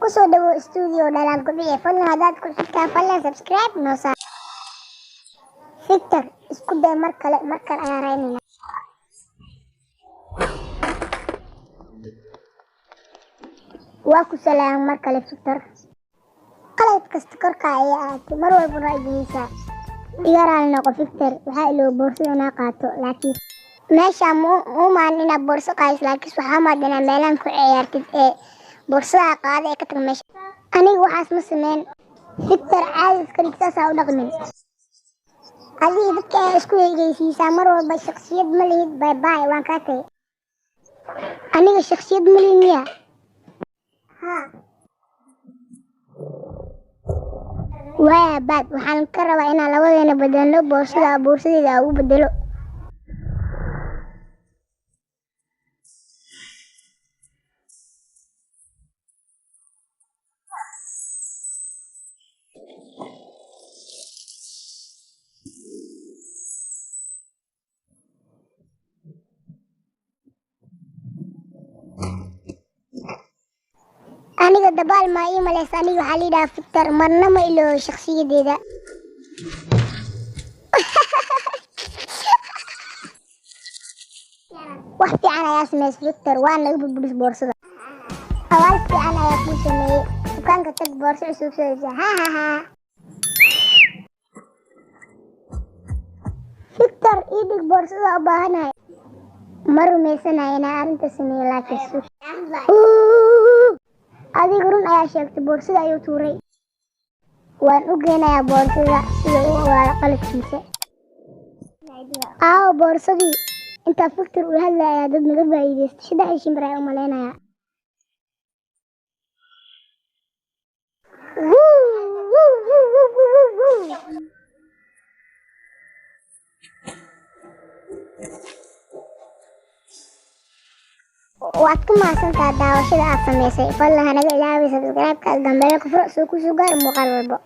kusoo dhawo studio dhalaan kudhiye fadlan hadaad ku xigtaa fadlan subscribe noo saar. Victor isku day mar kale ayaa raynina. waa ku salaam mar kale Victor. qalad kasta korka ayaa aad mar walba raadinaysa. Igaraan noqo Victor waxa ilo boorsada na qaato laakiin meesha mu maan ina boorso qays laakiin waxa ma dana meelan ku ciyaartid ee boorsada qaade ee ka tag meesha. Aniga waxaas ma sameyn. Victor caadi iska dhigsaasa u dhaqmin. Adiga dadka isku eegaysiisa mar walba shakhsiyad ma lihid bye waan ka tagay. Aniga shakhsiyad ma lihiya. waa bad waxaan ka rabaa inaan labadeena bedelo boorsadayda ugu bedelo. aniga dabaal ma ii maleys aniga waxa liidaa Victor marna ma ilo shakhsiyadeeda. wax fiican ayaa sameeyay Victor waa naga burburis boorsada. awaal fiican ayaa ku sameeyay dukaanka tag boorso cusub soo Victor idig boorsada u baahanahay marumeysanahay inaan arinta sameeyo laakiin adiga run ayaa sheegtay boorsada ayuu tuuray. waan u geenayaa boorsada sida uu ogaado qalabkiisa. boorsadii inta Victor uu hadlayaa dad naga faa'iideystay 3 shimir ayaa u maleynayaa. waad ku mahadsantahay daawashada aad samaysay. fadlan hanaga ilaawi subscribe-ka dambe ku furo soo ku soo gaar muuqaal walba.